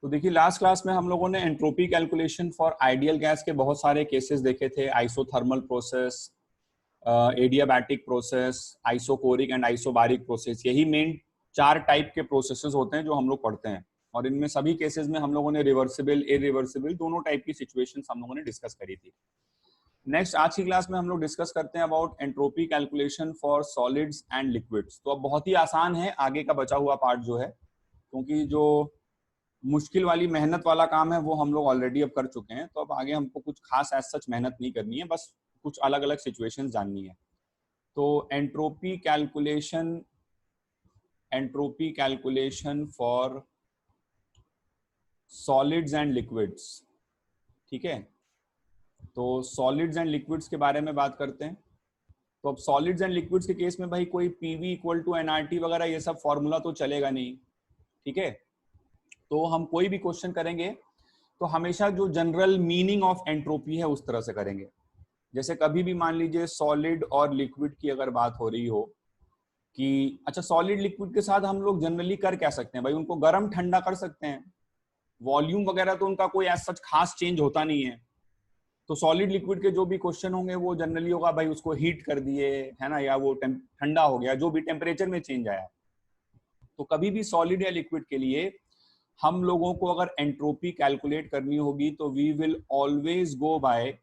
तो देखिए last class में हम लोगों ने entropy calculation for ideal gas के बहुत सारे केसेस देखे थे। Isothermal process, adiabatic process, isochoric and isobaric process. यही मेन 4 टाइप के प्रोसेसेस होते हैं जो हम लोग पढ़ते हैं, और इनमें सभी केसेस में हम लोगों ने रिवर्सिबल, इरिवर्सिबल दोनों टाइप की सिचुएशंस हम लोगों ने डिस्कस करी थी। नेक्स्ट आज की क्लास में हम लोग डिस्कस करते हैं about entropy calculation for solids and liquids. तो अब बहुत ही आसान है आगे का बचा हुआ पार्ट जो है, क्योंकि जो मुश्किल वाली मेहनत वाला काम है वो हम लोग ऑलरेडी अब कर चुके हैं। तो अब आगे हमको कुछ खास एज सच मेहनत नहीं करनी है, बस कुछ अलग अलग सिचुएशंस जाननी है। तो entropy calculation for solids and liquids, ठीक है। तो सॉलिड्स एंड लिक्विड्स के बारे में बात करते हैं। तो अब सॉलिड्स एंड लिक्विड्स के केस में भाई कोई पीवी इक्वल टू एनआरटी वगैरह ये सब फॉर्मूला तो चलेगा नहीं, ठीक है। तो हम कोई भी क्वेश्चन करेंगे तो हमेशा जो जनरल मीनिंग ऑफ एंट्रोपी है उस तरह से करेंगे। जैसे कभी भी मान लीजिए सॉलिड और लिक्विड की अगर बात हो रही हो कि अच्छा सॉलिड लिक्विड के साथ हम लोग जनरली कर क्या सकते हैं भाई, उनको गर्म ठंडा कर सकते हैं, वॉल्यूम वगैरह तो उनका कोई एज सच खास चेंज होता नहीं है। तो सॉलिड लिक्विड के जो भी क्वेश्चन होंगे वो जनरली होगा भाई उसको हीट कर दिए, है ना, या वो ठंडा हो गया, जो भी टेम्परेचर में चेंज आया। तो कभी भी सॉलिड या लिक्विड के लिए हम लोगों को अगर एंट्रोपी कैलकुलेट करनी होगी तो we will always go by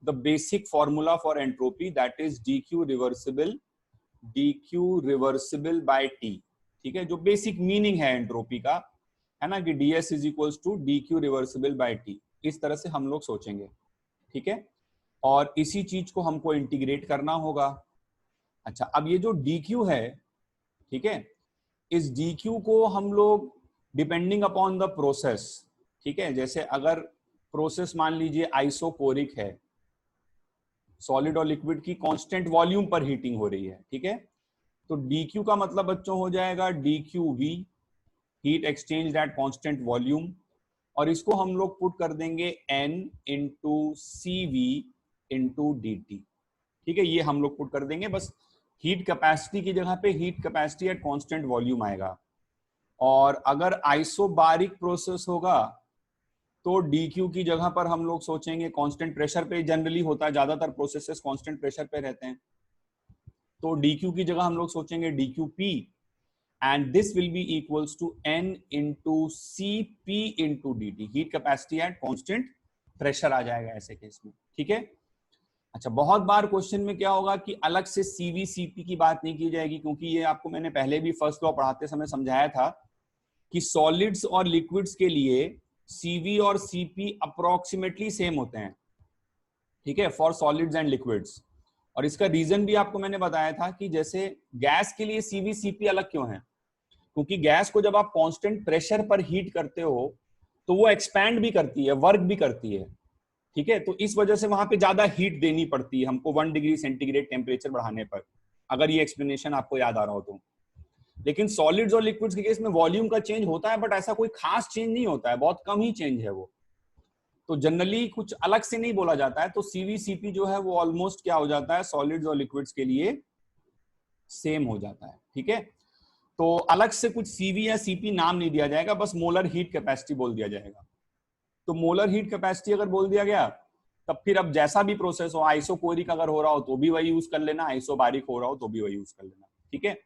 the basic formula for entropy, that is dq reversible by T, ठीक है। जो बेसिक मीनिंग है एंट्रोपी का, है ना, कि ds is equals to dq reversible by T, इस तरह से हम लोग सोचेंगे, ठीक है। और इसी चीज को हमको इंटीग्रेट करना होगा। अच्छा, अब ये जो dq है, ठीक है, इस dq को हम लोग डिपेंडिंग अपॉन द प्रोसेस, ठीक है, जैसे अगर प्रोसेस मान लीजिए आइसोकोरिक है, सॉलिड और लिक्विड की कांस्टेंट वॉल्यूम पर हीटिंग हो रही है, ठीक है, तो dq का मतलब बच्चों हो जाएगा dqv, heat exchange at constant volume, और इसको हम लोग पुट कर देंगे n into cv into dt, ठीक है। ये हम लोग पुट कर देंगे, बस हीट कैपेसिटी की जगह पे heat capacity at constant volume आएगा। और अगर आइसोबारिक प्रोसेस होगा तो dq की जगह पर हम लोग सोचेंगे कांस्टेंट प्रेशर पे, जनरली होता है, ज्यादातर प्रोसेसेस कांस्टेंट प्रेशर पे रहते हैं, तो dq की जगह हम लोग सोचेंगे dqp, and this will be equals to n into cp into dt, heat capacity at constant pressure आ जाएगा ऐसे केस में, ठीक है। अच्छा, बहुत बार क्वेश्चन में क्या होगा कि अलग से cv cp की बात नहीं की जाएगी, क्योंकि ये आपको मैंने पहले भी फर्स्ट लॉ पढ़ाते समय समझाया था कि सॉलिड्स और लिक्विड्स के लिए cv और cp अप्रोक्सीमेटली सेम होते हैं, ठीक है, फॉर सॉलिड्स एंड लिक्विड्स। और इसका रीजन भी आपको मैंने बताया था कि जैसे गैस के लिए cv cp अलग क्यों है, क्योंकि गैस को जब आप कांस्टेंट प्रेशर पर हीट करते हो तो वो एक्सपैंड भी करती है, वर्क भी करती है, ठीक है। तो इस वजह से वहां पे ज्यादा हीट देनी पड़ती है हमको 1 डिग्री सेंटीग्रेड टेम्परेचर बढ़ाने पर, अगर ये एक्सप्लेनेशन आपको याद आ रहा हो तो। लेकिन सॉलिड्स और लिक्विड्स के केस में वॉल्यूम का चेंज होता है, बट ऐसा कोई खास चेंज नहीं होता है, बहुत कम ही चेंज है वो, तो जनरली कुछ अलग से नहीं बोला जाता है। तो सीवी सीपी जो है वो ऑलमोस्ट क्या हो जाता है, सॉलिड्स और लिक्विड्स के लिए सेम हो जाता है, ठीक है। तो अलग से कुछ सीवी या सीपी नाम नहीं दिया जाएगा, बस मोलर हीट कैपेसिटी बोल दिया जाएगा। तो मोलर हीट कैपेसिटी अगर बोल दिया गया तब फिर अब जैसा भी प्रोसेस हो, आइसोकोरिक अगर हो रहा हो तो भी वही यूज कर लेना, आइसोबारिक हो रहा हो तो भी वही यूज कर लेना, ठीक है,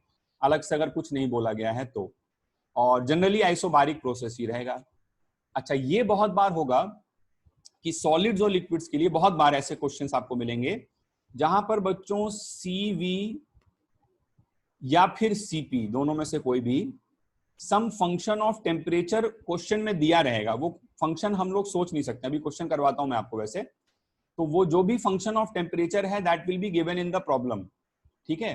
अलग से अगर कुछ नहीं बोला गया है तो। और जनरली आइसोबारिक प्रोसेस ही रहेगा। अच्छा, ये बहुत बार होगा कि सॉलिड्स और लिक्विड्स के लिए बहुत बार ऐसे क्वेश्चंस आपको मिलेंगे जहां पर बच्चों सीवी या फिर सीपी दोनों में से कोई भी सम फंक्शन ऑफ टेम्परेचर क्वेश्चन में दिया रहेगा। वो फंक्शन हम लोग सोच नहीं सकते, अभी क्वेश्चन करवाता हूं मैं आपको वैसे। तो वो जो भी फंक्शन ऑफ टेम्परेचर है that will be given in the problem, ठीक है।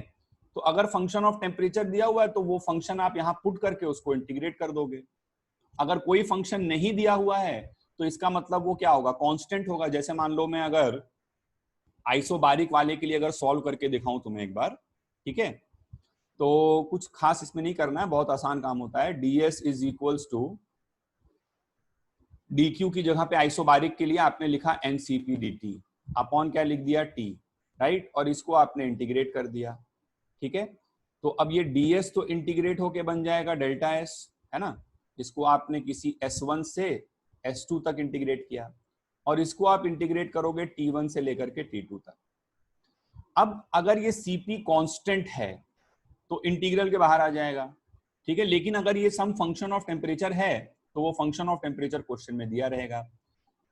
तो अगर फंक्शन ऑफ टेम्परेचर दिया हुआ है तो वो फंक्शन आप यहां पुट करके उसको इंटीग्रेट कर दोगे। अगर कोई फंक्शन नहीं दिया हुआ है तो इसका मतलब वो क्या होगा, कांस्टेंट होगा। जैसे मान लो मैं अगर आइसोबारिक वाले के लिए अगर सॉल्व करके दिखाऊं तुम्हें एक बार, ठीक है, तो कुछ खास इसमें नहीं करना है, बहुत आसान काम होता है। ds is equals to dq की जगह पे आइसोबारिक के लिए आपने लिखा ncp dt अपॉन क्या लिख दिया t, राइट, और इसको आपने इंटीग्रेट कर दिया, ठीक है। तो अब ये ds तो इंटीग्रेट होके बन जाएगा डेल्टा s, है ना, इसको आपने किसी S1 से S2 तक इंटीग्रेट किया, और इसको आप इंटीग्रेट करोगे T1 से लेकर के T2 तक। अब अगर ये Cp कांस्टेंट है तो इंटीग्रल के बाहर आ जाएगा, ठीक है। लेकिन अगर ये सम फंक्शन ऑफ टेम्परेचर है तो वो फंक्शन ऑफ टेम्परेचर क्वेश्चन में दिया रहेगा।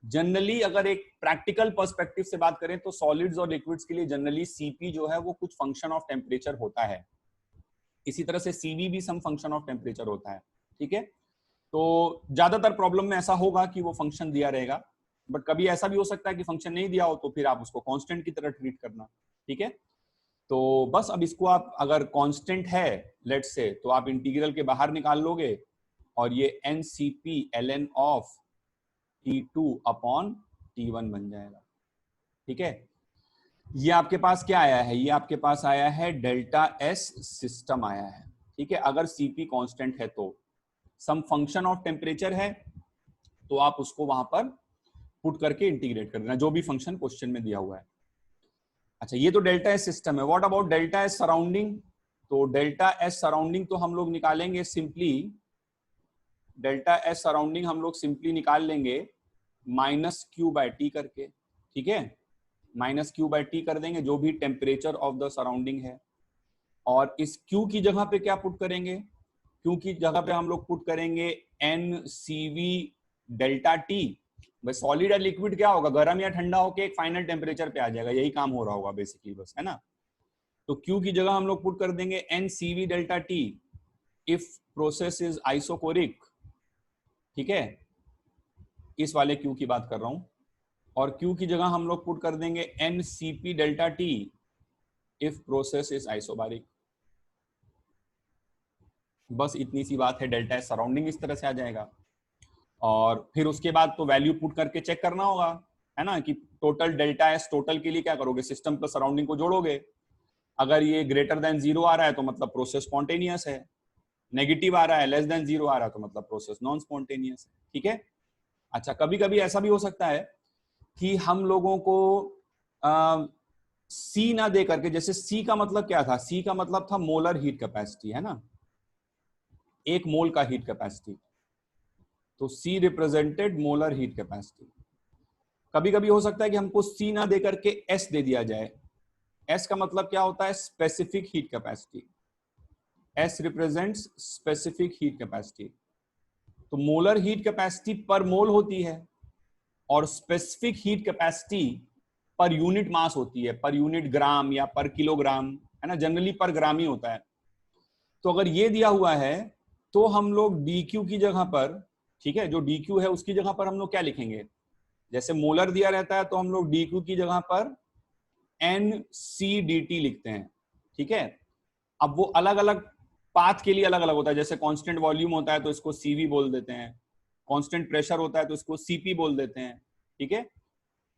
जनरली अगर एक प्रैक्टिकल पर्सपेक्टिव से बात करें तो सॉलिड्स और लिक्विड्स के लिए जनरली Cp जो है वो कुछ फंक्शन ऑफ टेम्परेचर होता है, इसी तरह से Cv भी सम फंक्शन ऑफ टेम्परेचर होता है, ठीक है। तो ज्यादातर प्रॉब्लम में ऐसा होगा कि वो फंक्शन दिया रहेगा, बट कभी ऐसा भी हो सकता है कि फंक्शन नहीं दिया हो तो फिर आप उसको कांस्टेंट की तरह ट्रीट करना, ठीक है। तो बस अब इसको आप अगर कांस्टेंट है लेट्स से, तो आप इंटीग्रल के बाहर निकाल लोगे और ये NCP ln of T2 upon T1 बन जाएगा, ठीक है। ये आपके पास क्या आया है, ये आपके पास आया है डेल्टा S सिस्टम आया है, ठीक है। अगर Cp कांस्टेंट है तो सम फंक्शन ऑफ टेम्परेचर है तो आप उसको वहां पर पुट करके इंटीग्रेट कर देना, जो भी फंक्शन क्वेश्चन में दिया हुआ है। अच्छा, ये तो डेल्टा एस सिस्टम है। What about delta S surrounding? तो डेल्टा एस सराउंडिंग तो हम लोग निकालेंगे सिंपली, डेल्टा एस सराउंडिंग हम लोग सिंपली निकाल लेंगे माइनस क्यू बाय टी करके, ठीक है। माइनस क्यू बाय टी कर देंगे, जो भी टेम्परेचर ऑफ द सराउंडिंग है, और इस क्यू की जगह पे क्या पुट करेंगे, क्यू की जगह पे हम लोग पुट करेंगे NCV डेल्टा टी। भाई सॉलिड या लिक्विड क्या होगा, गर्म या ठंडा होके एक फाइनल टेम्परेचर पे आ जाएगा, यही काम हो रहा होगा बेसिकली, बस, है ना। तो Q की जगह हम लोग पुट कर देंगे NCV delta T if process is isochoric, ठीक है, इस वाले Q की बात कर रहा हूं। और Q की जगह हम लोग पुट कर देंगे NCP delta T if process is isobaric. बस इतनी सी बात है, डेल्टा एस सराउंडिंग इस तरह से आ जाएगा। और फिर उसके बाद तो वैल्यू पुट करके चेक करना होगा, है ना, कि टोटल डेल्टा एस टोटल के लिए क्या करोगे, सिस्टम प्लस सराउंडिंग को जोड़ोगे। अगर ये ग्रेटर देन 0 आ रहा है तो मतलब प्रोसेस स्पॉन्टेनियस है, नेगेटिव आ रहा है, लेस देन 0 आ रहा है तो मतलब प्रोसेस नॉन स्पॉन्टेनियस है, ठीक है। अच्छा, कभी कभी ऐसा भी हो सकता है कि हम लोगों को सी ना दे करके, जैसे सी का मतलब क्या था, सी का मतलब था मोलर हीट कैपेसिटी, है ना, एक मोल का हीट कैपेसिटी, तो सी रिप्रेजेंटेड मोलर हीट कैपेसिटी। कभी कभी हो सकता है कि हमको सी ना दे करके एस दे दिया जाए। एस का मतलब क्या होता है, specific heat capacity. S represents specific heat capacity. तो मोलर हीट कैपेसिटी पर मोल होती है और specific heat capacity per unit mass होती है, पर यूनिट ग्राम या पर किलोग्राम, है ना, जनरली पर ग्राम ही होता है। तो अगर ये दिया हुआ है तो हम लोग dq की जगह पर, ठीक है, जो dq है उसकी जगह पर हम लोग क्या लिखेंगे, जैसे मोलर दिया रहता है तो हम लोग dq की जगह पर NCDT लिखते हैं, ठीक है। अब वो अलग अलग पाथ के लिए अलग अलग होता है, जैसे कांस्टेंट वॉल्यूम होता है तो इसको CV बोल देते हैं, कांस्टेंट प्रेशर होता है तो इसको CP बोल देते हैं, ठीक है।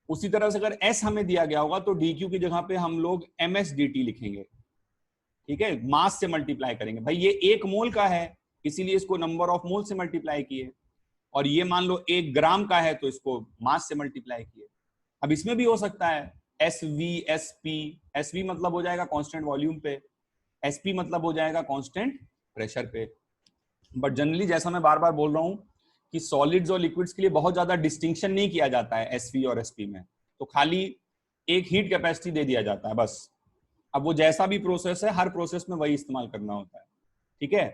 उसी तरह से अगर S हमें दिया गया होगा तो dq की जगह पे हम लोग MSDT लिखेंगे, ठीक है, मास से मल्टीप्लाई करेंगे। भाई ये एक मोल का है इसीलिए इसको नंबर ऑफ मोल से मल्टीप्लाई किए, और ये मान लो 1 ग्राम का है तो इसको मास से मल्टीप्लाई किए। अब इसमें भी हो सकता है SV SP, SV मतलब हो जाएगा कांस्टेंट वॉल्यूम पे, SP मतलब हो जाएगा कांस्टेंट प्रेशर पे। बट जनरली जैसा मैं बार बार बोल रहा हूं कि सॉलिड्स और लिक्विड्स के लिए बहुत ज्यादा डिस्टिंक्शन नहीं किया जाता है SV और SP में, तो खाली एक हीट कैपेसिटी दे दिया जाता है बस। अब वो जैसा भी प्रोसेस है हर प्रोसेस में वही इस्तेमाल करना होता है, ठीक है।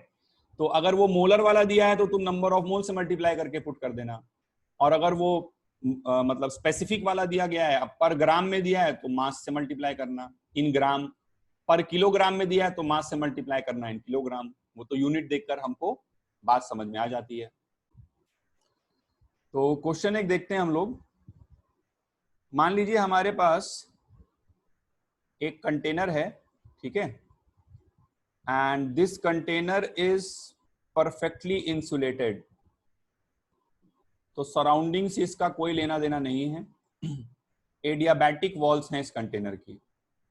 तो अगर वो मोलर वाला दिया है तो तुम नंबर ऑफ मोल से मल्टीप्लाई करके पुट कर देना, और अगर वो मतलब स्पेसिफिक वाला दिया गया है, अब पर ग्राम में दिया है तो मास से मल्टीप्लाई करना इन ग्राम, पर किलोग्राम में दिया है तो मास से मल्टीप्लाई करना इन किलोग्राम। वो तो यूनिट देखकर हमको बात समझ में आ जाती है। तो क्वेश्चन एक देखते हैं हम लोग। मान लीजिए हमारे पास एक कंटेनर है, ठीक है, and this container is perfectly insulated. तो सराउंडिंग से इसका कोई लेना देना नहीं है। एडियाबैटिक वॉल्स हैं इस कंटेनर की।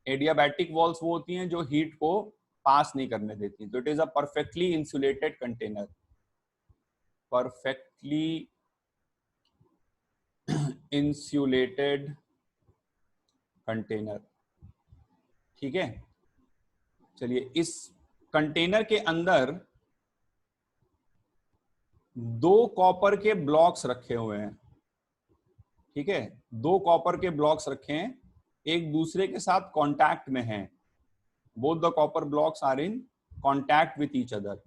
एडियाबैटिक वॉल्स वो होती हैं जो हीट को पास नहीं करने देती। तो it is a perfectly insulated container, perfectly insulated container, ठीक है। चलिए, इस कंटेनर के अंदर दो कॉपर के ब्लॉक्स रखे हुए हैं, ठीक है, दो कॉपर के ब्लॉक्स रखे हैं, एक दूसरे के साथ कांटेक्ट में हैं, both the copper blocks are in contact with each other,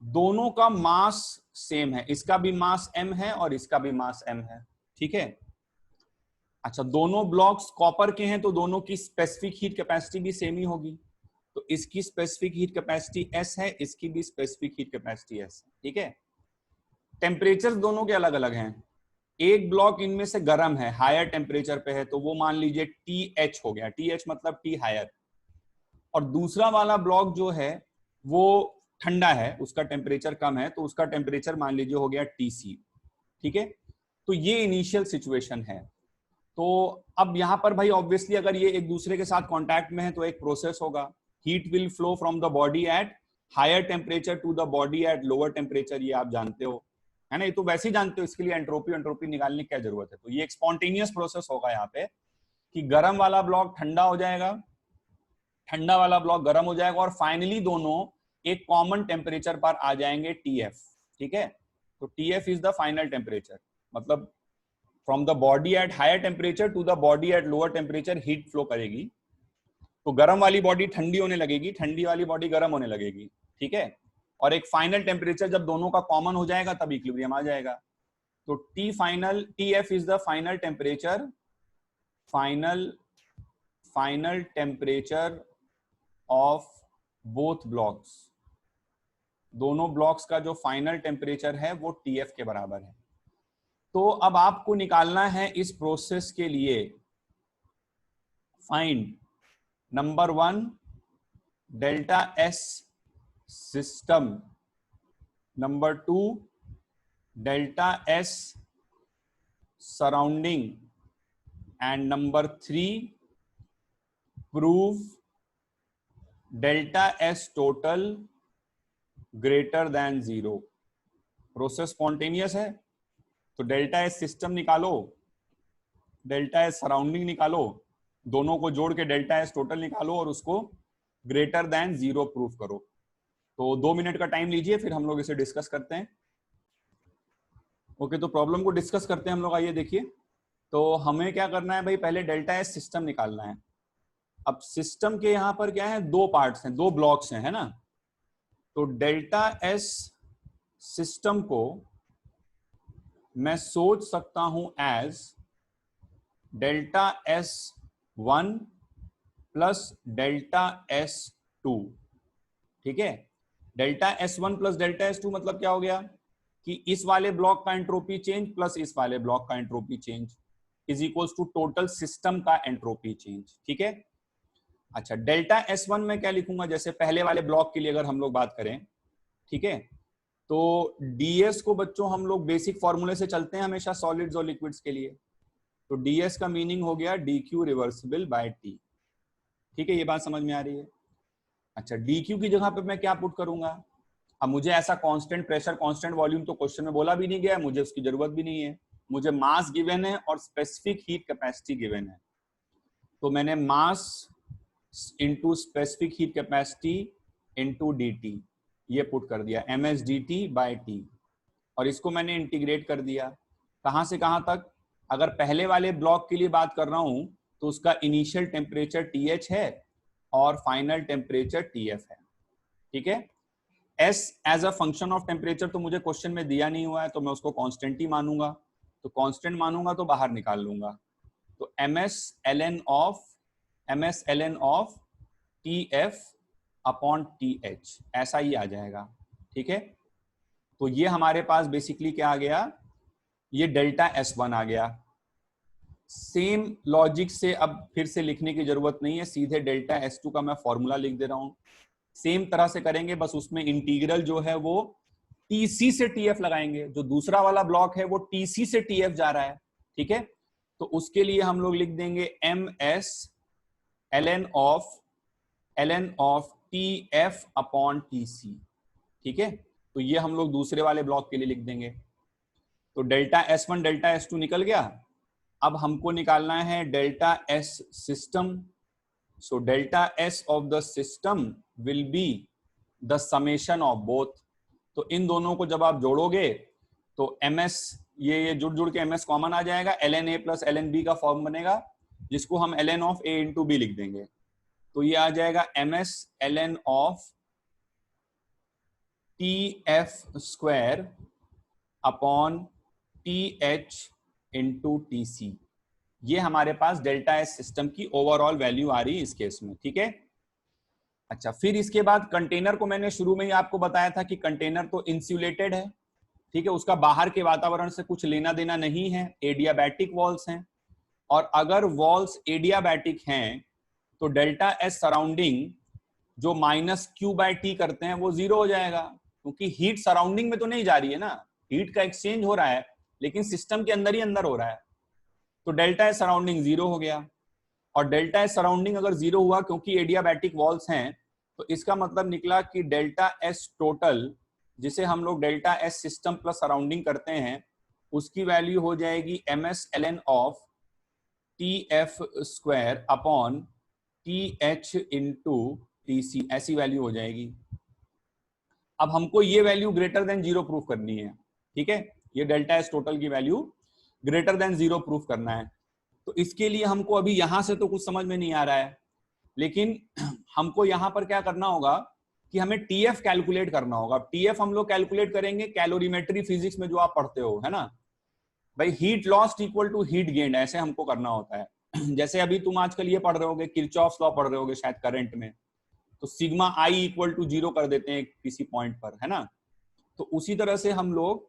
दोनों का मास सेम है, इसका भी मास m है और इसका भी मास m है, ठीक है। अच्छा, दोनों ब्लॉक्स कॉपर के हैं तो दोनों की स्पेसिफिक हीट कैपेसिटी भी सेम ही होगी, तो इसकी स्पेसिफिक हीट कैपेसिटी S है, इसकी भी स्पेसिफिक हीट कैपेसिटी S है, ठीक है। टेम्परेचर दोनों के अलग अलग हैं, एक ब्लॉक इनमें से गर्म है, हायर टेम्परेचर पे है, तो वो मान लीजिए TH हो गया, TH मतलब T हायर, और दूसरा वाला ब्लॉक जो है वो ठंडा है, उसका टेम्परेचर कम है, तो उसका टेम्परेचर मान लीजिए हो गया TC, ठीक है। तो ये इनिशियल सिचुएशन है। तो अब यहां पर भाई ऑब्वियसली अगर ये एक दूसरे के साथ कांटेक्ट में है तो एक प्रोसेस होगा, heat will flow from the body at higher temperature to the body at lower temperature, ये आप जानते हो, है ना, ये तो वैसे ही जानते हो, इसके लिए एंट्रोपी एंट्रोपी निकालने की क्या जरूरत है। तो ये एक स्पॉन्टेनियस प्रोसेस होगा यहाँ पे कि गर्म वाला ब्लॉक ठंडा हो जाएगा, ठंडा वाला ब्लॉक गर्म हो जाएगा, और फाइनली दोनों एक कॉमन टेम्परेचर पर आ जाएंगे TF, ठीक है। तो TF is the final temperature, मतलब from the body at higher temperature to the body at lower temperature heat flow करेगी, तो गर्म वाली बॉडी ठंडी होने लगेगी, ठंडी वाली बॉडी गर्म होने लगेगी, ठीक है, और एक फाइनल टेम्परेचर जब दोनों का कॉमन हो जाएगा तब इक्विलिब्रियम आ जाएगा। तो TF is the final temperature, final temperature of both blocks, दोनों ब्लॉक्स का जो फाइनल टेम्परेचर है वो TF के बराबर है। तो अब आपको निकालना है इस प्रोसेस के लिए find number 1 delta S system, number 2 delta S surrounding, and number 3 prove delta S total greater than 0। Process spontaneous है तो डेल्टा S सिस्टम निकालो, डेल्टा S सराउंडिंग निकालो, दोनों को जोड़ के डेल्टा S टोटल निकालो और उसको ग्रेटर देन 0 प्रूफ करो। तो 2 मिनट का टाइम लीजिए, फिर हम लोग इसे डिस्कस करते हैं। ओके, तो प्रॉब्लम को डिस्कस करते हैं हम लोग। आइए देखिए, तो हमें क्या करना है भाई, पहले डेल्टा S सिस्टम निकालना है। अब सिस्टम के यहाँ पर क्या है, दो पार्ट्स हैं, दो ब्लॉक्स हैं, है ना। तो डेल्टा S सिस्टम को मैं सोच सकता हूं as delta S1 plus delta S2, ठीक है। Delta S1 plus delta S2 मतलब क्या हो गया कि इस वाले ब्लॉक का एंट्रोपी चेंज प्लस इस वाले ब्लॉक का entropy change is equals to total system का एंट्रोपी चेंज, ठीक है। अच्छा, डेल्टा S1 में क्या लिखूंगा, जैसे पहले वाले ब्लॉक के लिए अगर हम लोग बात करें, ठीक है, तो ds को बच्चों हम लोग बेसिक फॉर्मूले से चलते हैं हमेशा सॉलिड्स और लिक्विड्स के लिए। तो ds का मीनिंग हो गया dq रिवर्सिबल बाय t, ठीक है, ये बात समझ में आ रही है। अच्छा, dq की जगह पे मैं क्या पुट करूंगा, अब मुझे ऐसा कांस्टेंट प्रेशर कांस्टेंट वॉल्यूम तो क्वेश्चन में बोला भी नहीं गया है, मुझे उसकी जरूरत भी नहीं है, मुझे मास गिवन है और स्पेसिफिक हीट कैपेसिटी गिवन है। तो मैंने mass into specific heat capacity into dt ये पुट कर दिया, ms dt बाय t, और इसको मैंने इंटीग्रेट कर दिया कहां से कहां तक। अगर पहले वाले ब्लॉक के लिए बात कर रहा हूं तो उसका इनिशियल टेम्परेचर TH है और फाइनल टेम्परेचर TF है, ठीक है। S as a function of temperature तो मुझे क्वेश्चन में दिया नहीं हुआ है, तो मैं उसको कांस्टेंट ही मानूंगा, तो कांस्टेंट मानूंगा तो बाहर निकाल लूंगा, तो ms ln of TF upon TH ऐसा ही आ जाएगा, ठीक है। तो ये हमारे पास बेसिकली क्या आ गया, ये डेल्टा S1 आ गया। सेम लॉजिक से अब फिर से लिखने की जरूरत नहीं है, सीधे डेल्टा S2 का मैं फॉर्मूला लिख दे रहा हूं। सेम तरह से करेंगे, बस उसमें इंटीग्रल जो है वो TC से TF लगाएंगे, जो दूसरा वाला ब्लॉक है वो TC से TF जा रहा है, ठीक है। तो उसके लिए हम लोग लिख देंगे ms ln of TF upon TC, ठीक है। तो ये हम लोग दूसरे वाले ब्लॉक के लिए लिख देंगे। तो डेल्टा S1 डेल्टा S2 निकल गया। अब हमको निकालना है delta S system. So delta S of the system will be the summation of both तो इन दोनों को जब आप जोड़ोगे तो ms ये जुड़ के ms कॉमन आ जाएगा, ln a plus ln b का फॉर्म बनेगा, जिसको हम ln of a into B लिख देंगे। तो ये आ जाएगा ms ln of tf square upon th into tc। ये हमारे पास डेल्टा एस सिस्टम की ओवरऑल वैल्यू आ रही है इस केस में, ठीक है। अच्छा, फिर इसके बाद कंटेनर को मैंने शुरू में ही आपको बताया था कि कंटेनर तो इंसुलेटेड है, ठीक है, उसका बाहर के वातावरण से कुछ लेना देना नहीं है, एडियाबैटिक वॉल्स हैं। और अगर वॉल्स एडियाबैटिक हैं तो डेल्टा एस सराउंडिंग जो माइनस क्यू बाई टी करते हैं वो जीरो हो जाएगा, क्योंकि हीट सराउंडिंग में तो नहीं जा रही है ना, हीट का एक्सचेंज हो रहा है लेकिन सिस्टम के अंदर ही अंदर हो रहा है। तो डेल्टा एस सराउंडिंग जीरो हो गया। और डेल्टा एस सराउंडिंग अगर जीरो हुआ क्योंकि एडियाबैटिक वॉल्स हैं, तो इसका मतलब निकला कि डेल्टा एस टोटल, जिसे हम लोग delta S system plus surrounding करते हैं, उसकी वैल्यू हो जाएगी ms ln of tf square upon th into tc, ऐसी वैल्यू हो जाएगी। अब हमको ये value greater than zero proof करनी है, ठीक है, ये डेल्टा एस टोटल की value greater than zero proof करना है। तो इसके लिए हमको अभी यहां से तो कुछ समझ में नहीं आ रहा है, लेकिन हमको यहां पर क्या करना होगा कि हमें टीएफ कैलकुलेट करना होगा। टीएफ हम लोग कैलकुलेट करेंगे कैलोरीमेट्री फिजिक्स में जो आप पढ़ते हो, है ना भाई, heat lost equal to heat gained, ऐसे हमको करना होता है। जैसे अभी तुम आजकल ये पढ़ रहे होगे, किरचॉफ्स लॉ पढ़ रहे होगे शायद करंट में, तो sigma I equal to zero कर देते हैं किसी पॉइंट पर, है ना। तो उसी तरह से हम लोग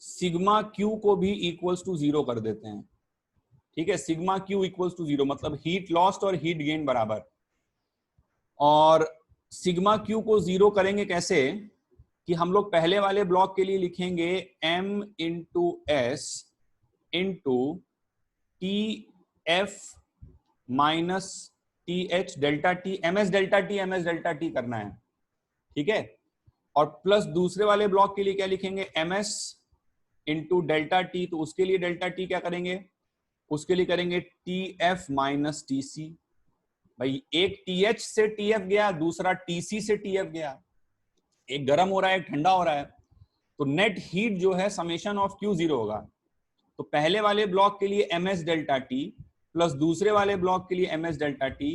सिग्मा क्यू को भी इक्वल्स टू जीरो कर देते हैं, ठीक है, sigma Q equals to zero, मतलब हीट लॉस्ट और हीट गेन बराबर। और सिग्मा क्यू को जीरो करेंगे कैसे कि हम लोग पहले वाले ब्लॉक के लिए लिखेंगे m into S into T F minus T H delta T, ms delta T करना है, ठीक है। और प्लस दूसरे वाले ब्लॉक के लिए क्या लिखेंगे, ms इंटू डेल्टा टी, तो उसके लिए डेल्टा टी क्या करेंगे, उसके लिए करेंगे TF माइनस TC। भाई एक TH से TF गया, दूसरा TC से TF गया, एक गर्म हो रहा है एक ठंडा हो रहा है, तो नेट हीट जो है समेशन ऑफ Q जीरो होगा। तो पहले वाले ब्लॉक के लिए MS डेल्टा T प्लस दूसरे वाले ब्लॉक के लिए MS डेल्टा T,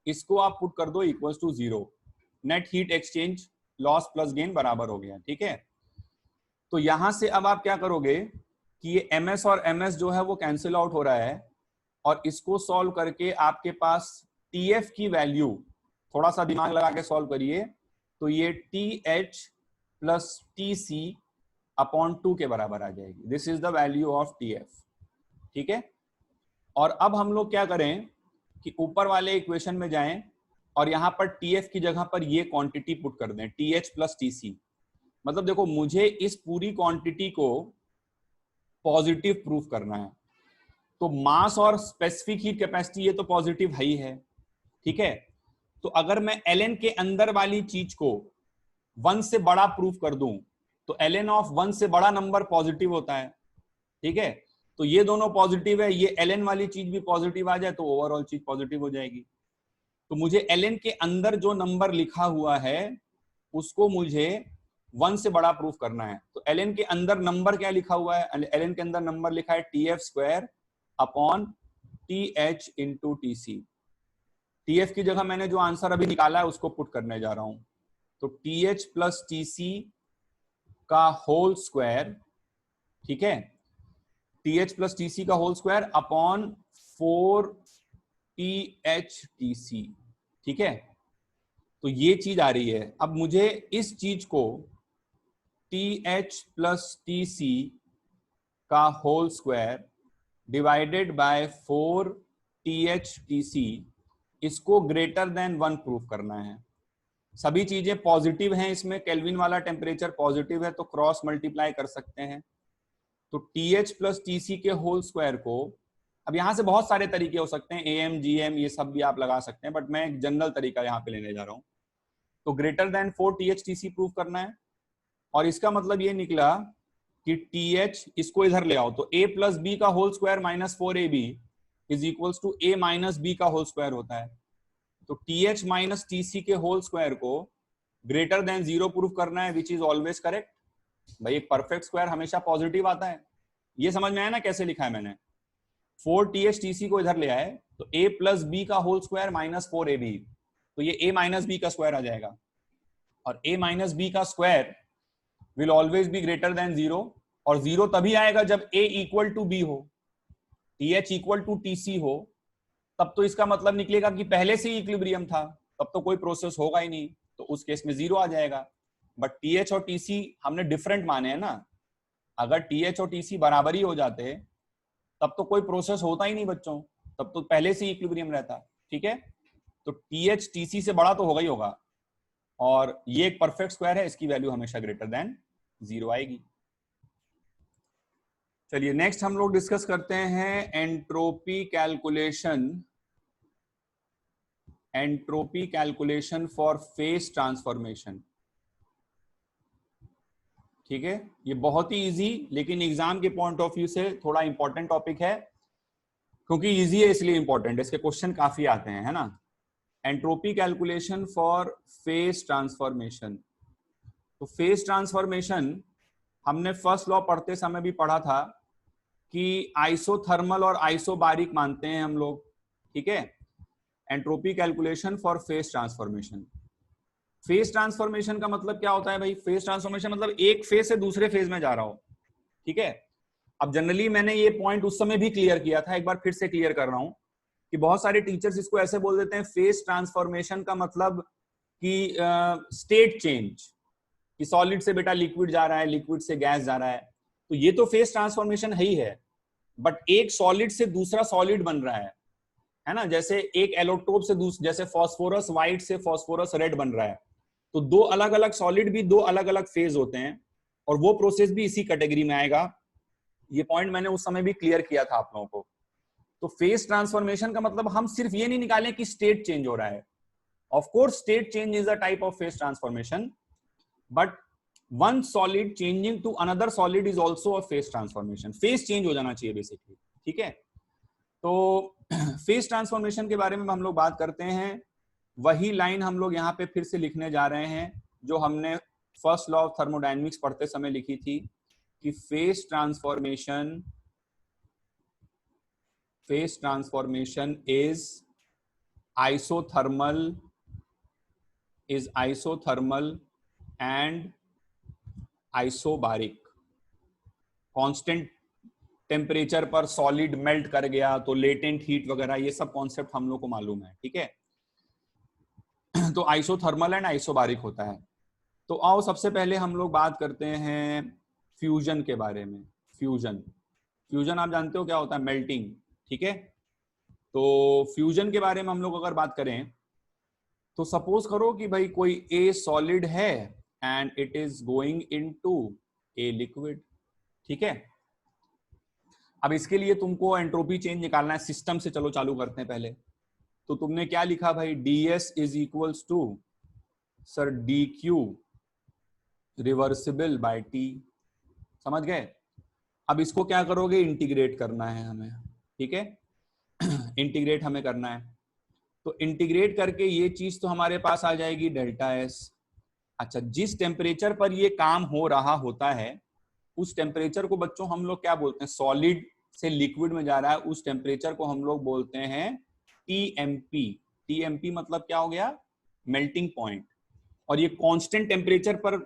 इसको आप पुट कर दो equals to zero, net heat exchange loss plus gain बराबर हो गया, ठीक है। तो यहां से अब आप क्या करोगे कि ये ms और ms जो है वो कैंसिल आउट हो रहा है, और इसको सॉल्व करके आपके पास tf की वैल्यू, थोड़ा सा दिमाग लगा के सॉल्व करिए, तो ये th प्लस tc अपॉन 2 के बराबर आ जाएगी। This is the value of tf, ठीक है। और अब हम लोग क्या करें कि ऊपर वाले इक्वेशन में जाएं और यहां पर tf की जगह पर ये क्वांटिटी पुट कर दें, th प्लस tc। मतलब देखो, मुझे इस पूरी क्वांटिटी को पॉजिटिव प्रूफ करना है, तो मास और स्पेसिफिक हीट कैपेसिटी ये तो पॉजिटिव है ही है, ठीक है। तो अगर मैं ln के अंदर वाली चीज को 1 से बड़ा प्रूफ कर दूं, तो ln ऑफ 1 से बड़ा नंबर पॉजिटिव होता है, ठीक है। तो ये दोनों पॉजिटिव है, ये ln वाली चीज भी पॉजिटिव आ जाए तो ओवरऑल चीज पॉजिटिव हो जाएगी। तो मुझे ln के अंदर जो नंबर लिखा हुआ है उसको मुझे 1 से बड़ा प्रूफ करना है। तो ln के अंदर नंबर क्या लिखा हुआ है, ln के अंदर नंबर लिखा है TF square upon TH into TC। TF की जगह मैंने जो आंसर अभी निकाला है उसको पुट करने जा रहा हूं, तो TH प्लस TC का होल स्क्वायर, ठीक है, TH प्लस TC का whole square upon 4 TH TC, ठीक है। तो ये चीज आ रही है। अब मुझे इस चीज को TH प्लस TC का whole square divided by 4 TH TC, इसको ग्रेटर देन 1 प्रूफ करना है। सभी चीजें पॉजिटिव हैं इसमें, केल्विन वाला टेम्परेचर पॉजिटिव है तो क्रॉस मल्टीप्लाई कर सकते हैं। तो TH प्लस TC के होल स्क्वायर को, अब यहां से बहुत सारे तरीके हो सकते हैं, AM GM ये सब भी आप लगा सकते हैं, बट मैं एक जनरल तरीका यहां पे लेने जा रहा हूं। तो greater than 4 TH TC proof करना है, और इसका मतलब ये निकला कि TH, इसको इधर ले आओ, तो A प्लस बी का whole square minus 4AB is equals to A minus B का होल स्क्वायर होता है। तो TH माइनस TC के होल स्क्वायर को ग्रेटर देन 0 प्रूफ करना है, विच इज ऑलवेज करेक्ट। भाई एक परफेक्ट स्क्वायर हमेशा पॉजिटिव आता है। ये समझ में आया ना कैसे लिखा है मैंने? 4THTC को इधर ले आए तो a प्लस बी का होल स्क्वायर माइनस 4ab, तो ये a माइनस बी का स्क्वायर आ जाएगा। और a माइनस बी का square will always be greater than 0, और 0 तभी आएगा जब a इक्वल टू b हो, th इक्वल टू tc हो, तब तो इसका मतलब निकलेगा कि पहले से ही इक्विलिब्रियम था, तब तो कोई प्रोसेस होगा ही नहीं, तो उस केस में 0 आ जाएगा। बट th और tc हमने डिफरेंट माने हैं ना, अगर th और tc बराबर ही हो जाते तब तो कोई प्रोसेस होता ही नहीं बच्चों, तब तो पहले से ही इक्विलिब्रियम रहता। ठीक है, तो th tc से बड़ा तो होगा ही होगा, और ये एक परफेक्ट स्क्वायर है, इसकी वैल्यू हमेशा ग्रेटर देन 0 आएगी। चलिए नेक्स्ट हम लोग डिस्कस करते हैं entropy calculation, entropy calculation for phase transformation. ठीक है, ये बहुत ही इजी लेकिन एग्जाम के पॉइंट ऑफ व्यू से थोड़ा इंपॉर्टेंट टॉपिक है, क्योंकि इजी है इसलिए इंपॉर्टेंट है, इसके क्वेश्चन काफी आते हैं, है ना। Entropy calculation for phase transformation. तो फेज ट्रांसफॉर्मेशन हमने फर्स्ट लॉ पढ़ते समय भी पढ़ा था कि आइसोथर्मल और आइसोबारिक मानते हैं हम लोग। ठीक है, entropy calculation for phase transformation. Phase transformation का मतलब क्या होता है भाई? फेज ट्रांसफॉर्मेशन मतलब एक फेज से दूसरे फेज में जा रहा हो। ठीक है, अब जनरली मैंने ये पॉइंट उस समय भी क्लियर किया था, एक बार फिर से क्लियर कर रहा हूं कि बहुत सारे टीचर्स इसको ऐसे बोल देते हैं, फेज ट्रांसफॉर्मेशन का मतलब कि स्टेट चेंज, कि सॉलिड से बेटा लिक्विड जा रहा है, लिक्विड से गैस जा रहा है, तो ये तो फेज ट्रांसफॉर्मेशन है ही है। बट एक सॉलिड से दूसरा सॉलिड बन रहा है ना, जैसे एक एलोट्रोप से जैसे फॉस्फोरस व्हाइट से फॉस्फोरस रेड बन रहा है, तो दो अलग अलग सॉलिड भी दो अलग अलग फेज होते हैं, और वो प्रोसेस भी इसी कैटेगरी में आएगा। ये पॉइंट मैंने उस समय भी क्लियर किया था आप लोगों को। तो फेज ट्रांसफॉर्मेशन का मतलब हम सिर्फ ये नहीं निकालें कि स्टेट चेंज हो रहा है, of course state change is a type of phase transformation, but one solid changing to another solid is also a phase transformation. Phase change हो जाना चाहिए बेसिकली। ठीक है, तो फेज ट्रांसफॉर्मेशन के बारे में हम लोग बात करते हैं, वही लाइन हम लोग यहाँ पे फिर से लिखने जा रहे हैं जो हमने फर्स्ट लॉ ऑफ थर्मोडायनेमिक्स पढ़ते समय लिखी थी कि phase transformation is isothermal and isobaric. Constant temperature पर सॉलिड मेल्ट कर गया तो लेटेंट हीट वगैरह, ये सब कॉन्सेप्ट हम लोग को मालूम है। ठीक है, तो आइसोथर्मल एंड आइसोबारिक होता है। तो आओ सबसे पहले हम लोग बात करते हैं फ्यूजन के बारे में। फ्यूजन आप जानते हो क्या होता है? मेल्टिंग। ठीक है, तो फ्यूजन के बारे में हम लोग अगर बात करें तो सपोज करो कि भाई कोई ए सॉलिड है and it is going into a liquid. ठीक है, अब इसके लिए तुमको एंट्रोपी चेंज निकालना है सिस्टम से। चलो चालू करते हैं पहले। तो तुमने क्या लिखा भाई? ds is equals to sir dq reversible by t। समझ गए? अब इसको क्या करोगे? इंटीग्रेट करना है हमें। ठीक है, इंटीग्रेट हमें करना है, तो इंटीग्रेट करके ये चीज तो हमारे पास आ जाएगी डेल्टा s। अच्छा, जिस टेम्परेचर पर ये काम हो रहा होता है उस टेम्परेचर को बच्चों हम लोग क्या बोलते हैं? सॉलिड से लिक्विड में जा रहा है उस टेम्परेचर को हम लोग बोलते हैं TMP। TMP मतलब क्या हो गया? Melting point. और ये कांस्टेंट टेम्परेचर पर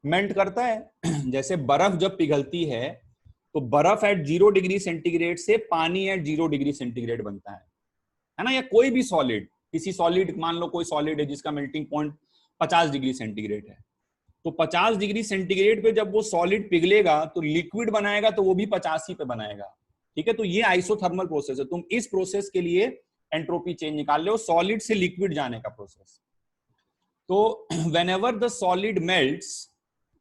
मेल्ट करता है। जैसे बर्फ जब पिघलती है तो बर्फ एट 0 डिग्री सेंटीग्रेड से पानी एट 0 डिग्री सेंटीग्रेड बनता है ना। या कोई भी सॉलिड, किसी सॉलिड, मान लो कोई सॉलिड है जिसका मेल्टिंग पॉइंट 50 डिग्री सेंटीग्रेड है, तो 50 डिग्री सेंटीग्रेड पे जब वो सॉलिड पिघलेगा तो लिक्विड बनाएगा, तो वो भी 50 ही पे बनाएगा। ठीक है, तो ये आइसोथर्मल प्रोसेस है। तुम इस प्रोसेस के लिए एंट्रोपी चेंज निकाल लो, सॉलिड से लिक्विड जाने का प्रोसेस। तो व्हेनेवर द सॉलिड मेल्ट्स,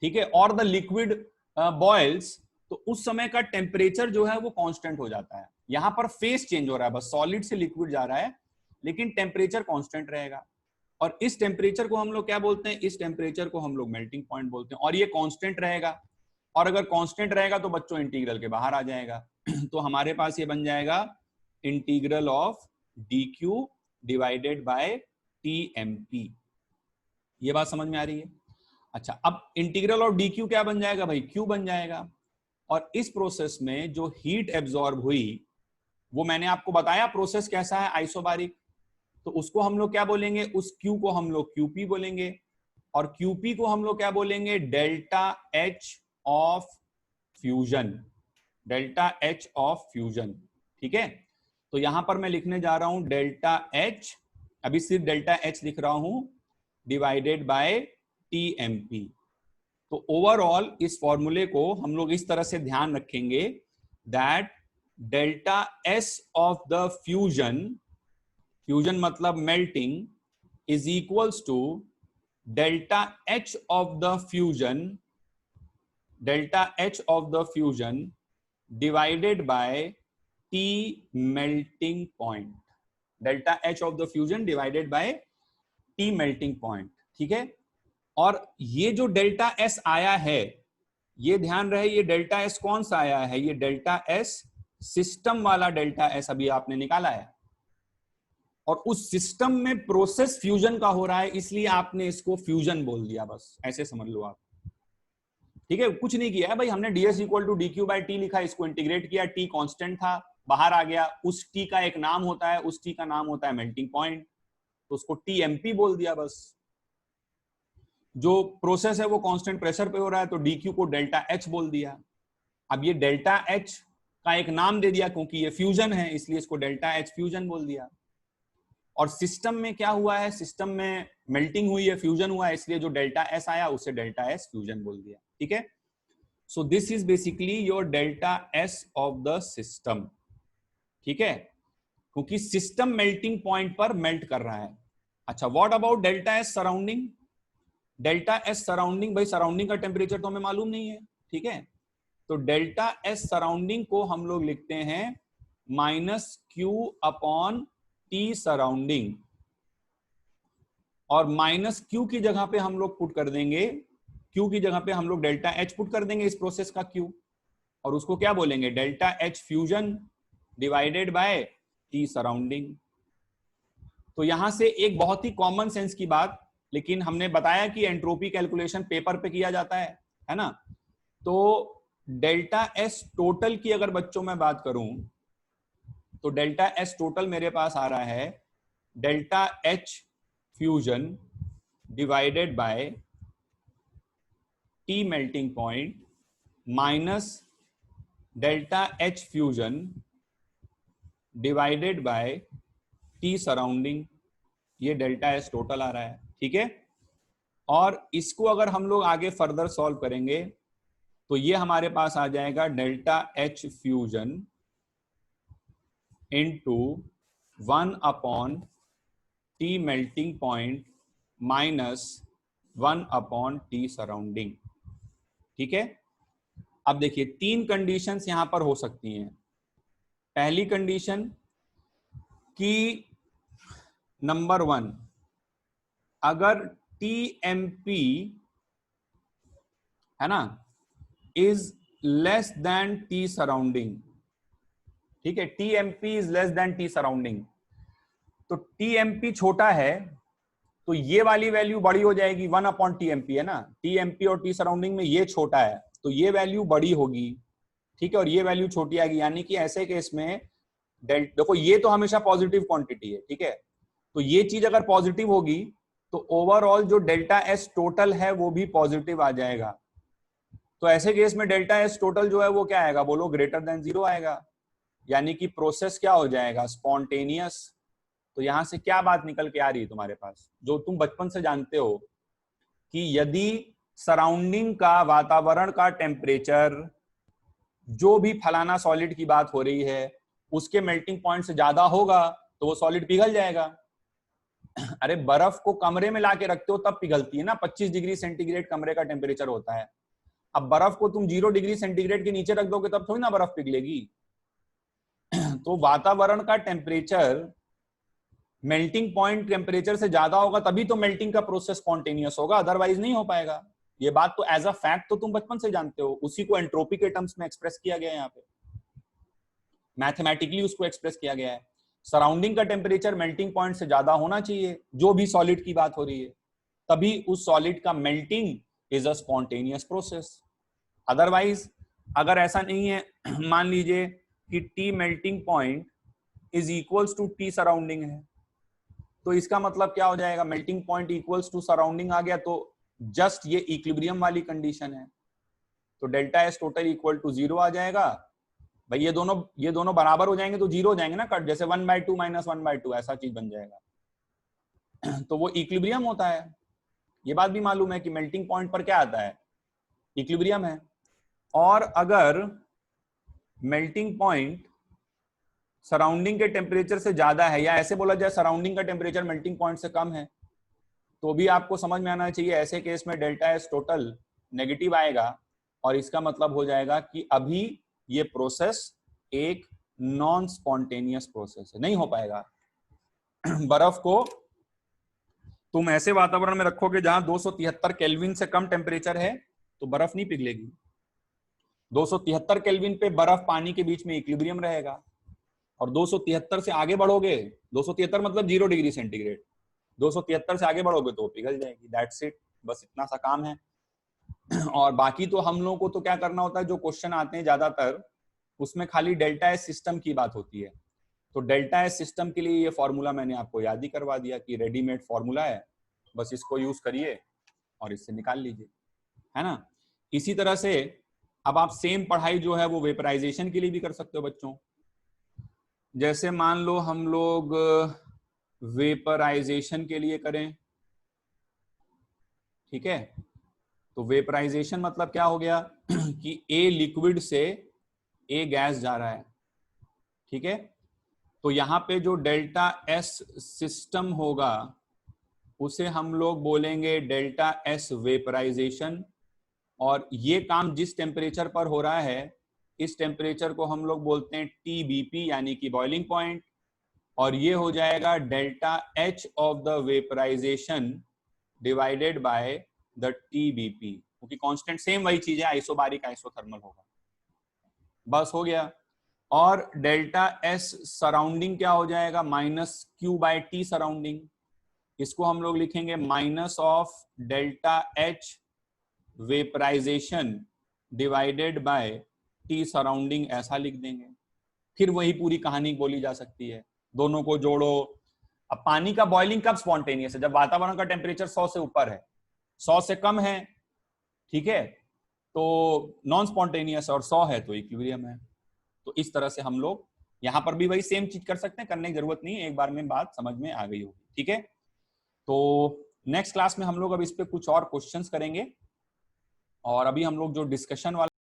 ठीक है, और द लिक्विड बॉइल्स, तो उस समय का टेम्परेचर जो है वो कांस्टेंट हो जाता है। यहां पर फेज चेंज हो रहा है, बस सॉलिड से लिक्विड जा रहा है लेकिन टेम्परेचर कांस्टेंट रहेगा। और इस टेम्परेचर को हम लोग क्या बोलते हैं? इस टेम्परेचर को हम लोग मेल्टिंग पॉइंट बोलते हैं, और ये कांस्टेंट रहेगा। और अगर कांस्टेंट रहेगा तो बच्चों इंटीग्रल के बाहर आ जाएगा। तो हमारे पास ये बन जाएगा integral of dq divided by TMP। ये बात समझ में आ रही है? अच्छा, अब इंटीग्रल ऑफ डी क्यू क्या बन जाएगा भाई, क्यू बन जाएगा। और इस प्रोसेस में जो हीट एब्जॉर्ब हुई वो मैंने आपको बताया प्रोसेस कैसा है, आइसोबारिक, तो उसको हम लोग क्या बोलेंगे, उस क्यू को हम लोग क्यूपी बोलेंगे, और क्यूपी को हम लोग क्या बोलेंगे, delta H of fusion, delta H of fusion. ठीक है, तो यहां पर मैं लिखने जा रहा हूं डेल्टा एच, अभी सिर्फ डेल्टा एच लिख रहा हूं, डिवाइडेड बाय टीएमपी। तो ओवरऑल इस फॉर्मूले को हम लोग इस तरह से ध्यान रखेंगे that delta S of the fusion, fusion मतलब melting, is equals to delta H of the fusion, delta H of the fusion divided by T melting point, delta H of the fusion divided by T melting point. ठीक है, और ये जो delta S आया है, ये ध्यान रहे, ये डेल्टा एस कौन सा आया है, ये डेल्टा एस सिस्टम वाला डेल्टा एस अभी आपने निकाला है, और उस सिस्टम में प्रोसेस फ्यूजन का हो रहा है, इसलिए आपने इसको फ्यूजन बोल दिया, बस ऐसे समझ लो आप। ठीक है, कुछ नहीं किया है भाई, हमने ds equal to D Q by T लिखा, इसको इंटीग्रेट किया, टी कांस्टेंट था, बाहर आ गया, उस टी का एक नाम होता है, उस टी का नाम होता है मेल्टिंग पॉइंट, तो उसको टीएमपी बोल दिया बस। जो प्रोसेस है वो कांस्टेंट प्रेशर पे हो रहा है, तो डी क्यू को डेल्टा एच बोल दिया। अब ये डेल्टा एच का एक नाम दे दिया क्योंकि ये फ्यूजन है, इसलिए इसको डेल्टा एच फ्यूजन बोल दिया। और सिस्टम में क्या हुआ है, सिस्टम में मेल्टिंग हुई है, फ्यूजन हुआ है, इसलिए जो डेल्टा एस आया उसे डेल्टा एस फ्यूजन बोल दिया। ठीक है, so this is basically your delta S of the system. ठीक है, क्योंकि सिस्टम मेल्टिंग पॉइंट पर मेल्ट कर रहा है। अच्छा, what about delta S surrounding, delta S surrounding, भाई सराउंडिंग का टेम्परेचर तो हमें मालूम नहीं है। ठीक है, तो डेल्टा एस सराउंडिंग को हम लोग लिखते हैं minus Q upon T surrounding, और माइनस क्यू की जगह पे हम लोग पुट कर देंगे, क्यू की जगह पे हम लोग डेल्टा एच पुट कर देंगे, इस प्रोसेस का क्यू, और उसको क्या बोलेंगे, delta H fusion divided by T surrounding. तो यहां से एक बहुत ही कॉमन सेंस की बात, लेकिन हमने बताया कि एंट्रोपी कैलकुलेशन पेपर पे किया जाता है ना। तो डेल्टा एस टोटल की अगर बच्चों में बात करूं, तो डेल्टा एस टोटल मेरे पास आ रहा है delta H fusion divided by T melting point minus delta H fusion divided by T surrounding, ये डेल्टा एस टोटल आ रहा है। ठीक है, और इसको अगर हम लोग आगे फर्दर सॉल्व करेंगे तो ये हमारे पास आ जाएगा delta H fusion into 1 upon T melting point minus 1 upon T surrounding. ठीक है, अब देखिए 3 कंडीशंस यहां पर हो सकती हैं। पहली कंडीशन कि नंबर 1, अगर टीएमपी है ना is less than T surrounding, ठीक है, TMP is less than T surrounding, तो टीएमपी छोटा है तो ये वाली वैल्यू बड़ी हो जाएगी, 1 अपॉन टीएमपी है ना, टीएमपी और टी सराउंडिंग में ये छोटा है तो ये वैल्यू बड़ी होगी। ठीक है, और ये वैल्यू छोटी आएगी, यानी कि ऐसे केस में देखो ये तो हमेशा पॉजिटिव क्वांटिटी है। ठीक है, तो ये चीज अगर पॉजिटिव होगी तो ओवरऑल जो डेल्टा एस टोटल है वो भी पॉजिटिव आ जाएगा। तो ऐसे केस में डेल्टा एस टोटल जो है वो क्या आएगा, बोलो ग्रेटर देन 0 आएगा, यानी कि प्रोसेस क्या हो जाएगा, स्पॉन्टेनियस। तो यहां से क्या बात निकल के आ रही है तुम्हारे पास, जो तुम बचपन से जानते हो कि यदि सराउंडिंग का, वातावरण का टेम्परेचर, जो भी फलाना सॉलिड की बात हो रही है, उसके मेल्टिंग पॉइंट से ज्यादा होगा तो वो सॉलिड पिघल जाएगा। अरे बर्फ को कमरे में लाके रखते हो तब पिघलती है ना, 25 डिग्री सेंटीग्रेड कमरे का टेम्परेचर होता है। अब बर्फ को तुम 0 डिग्री सेंटीग्रेड के नीचे रख दोगे तब थोड़ी ना बर्फ पिघलेगी। तो वातावरण का टेम्परेचर मेल्टिंग पॉइंट टेम्परेचर से ज्यादा होगा तभी तो मेल्टिंग का प्रोसेस स्पॉन्टेनियस होगा, अदरवाइज नहीं हो पाएगा। ये बात तो एज अ फैक्ट तो तुम बचपन से जानते हो, उसी को एंट्रोपी के टर्म्स में एक्सप्रेस किया गया है, यहाँ पे मैथमेटिकली उसको एक्सप्रेस किया गया है। सराउंडिंग का टेम्परेचर मेल्टिंग पॉइंट से ज्यादा होना चाहिए, जो भी सॉलिड की बात हो रही है, तभी उस सॉलिड का melting is a spontaneous process. Otherwise अगर ऐसा नहीं है, मान लीजिए कि T melting point is equals to T surrounding है, तो इसका मतलब क्या हो जाएगा, melting point equals to surrounding आ गया, तो जस्ट ये इक्विलिब्रियम वाली कंडीशन है, तो delta S total equal to 0 आ जाएगा। भाई ये दोनों बराबर हो जाएंगे तो 0 हो जाएंगे ना कट, जैसे 1/2 माइनस 1/2 ऐसा चीज बन जाएगा। तो वो इक्विलिब्रियम होता है। ये बात भी मालूम है कि मेल्टिंग पॉइंट पर क्या आता है, इक्विलिब्रियम है। और अगर मेल्टिंग पॉइंट सराउंडिंग के टेम्परेचर से ज्यादा है, या ऐसे बोला जाए सराउंडिंग का टेम्परेचर मेल्टिंग पॉइंट से कम है, तो भी आपको समझ में आना चाहिए ऐसे केस में डेल्टा एस टोटल नेगेटिव आएगा, और इसका मतलब हो जाएगा कि अभी ये प्रोसेस एक नॉन स्पॉन्टेनियस प्रोसेस है, नहीं हो पाएगा। बर्फ को तुम ऐसे वातावरण में रखोगे जहां 273 केल्विन से कम टेम्परेचर है, तो बर्फ नहीं पिघलेगी। 273 केल्विन पे बर्फ पानी के बीच में इक्विलिब्रियम रहेगा, और 273 से आगे बढ़ोगे, 273 मतलब 0 डिग्री सेंटीग्रेड, 273 से आगे बढ़ोगे तो पिघल जाएगी। दैट्स इट, बस इतना सा काम है। और बाकी तो हम लोगों को तो क्या करना होता है, जो क्वेश्चन आते हैं ज्यादातर उसमें खाली डेल्टा एस सिस्टम की बात होती है, तो डेल्टा एस सिस्टम के लिए ये फॉर्मूला मैंने आपको याद ही करवा दिया कि रेडीमेड फॉर्मूला है, बस इसको यूज करिए और इससे निकाल लीजिए, है ना। इसी तरह से अब आप सेम पढ़ाई जो है वो वेपराइजेशन के लिए भी कर सकते हो बच्चों। जैसे मान लो हम लोग वेपराइजेशन के लिए करें, ठीक है, तो वेपराइजेशन मतलब क्या हो गया कि ए लिक्विड से ए गैस जा रहा है, ठीक है। तो यहां पे जो डेल्टा एस सिस्टम होगा उसे हम लोग बोलेंगे डेल्टा एस वेपराइजेशन, और ये काम जिस टेम्परेचर पर हो रहा है इस टेम्परेचर को हम लोग बोलते हैं टीबीपी यानी कि बॉइलिंग पॉइंट, और ये हो जाएगा delta H of the vaporisation divided by the TBP, क्योंकि कांस्टेंट सेम वही चीज है, आइसोबारिक आइसोथर्मल होगा, बस हो गया। और डेल्टा एस सराउंडिंग क्या हो जाएगा, minus Q by T surrounding, इसको हम लोग लिखेंगे minus of delta H vaporisation divided by T surrounding, ऐसा लिख देंगे। फिर वही पूरी कहानी बोली जा सकती है, दोनों को जोड़ो। अब पानी का बॉइलिंग कब स्पॉन्टेनियस है, जब वातावरण का टेम्परेचर 100 से ऊपर है, 100 से कम है, ठीक है, तो नॉन स्पॉन्टेनियस, और 100 है तो इक्विलिब्रियम है। तो इस तरह से हम लोग यहां पर भी वही सेम चीज कर सकते हैं, करने की जरूरत नहीं है, एक बार में बात समझ में आ गई होगी, ठीक है। तो नेक्स्ट क्लास में हम लोग अब इस पे कुछ और क्वेश्चंस करेंगे, और अभी हम लोग जो डिस्कशन वाला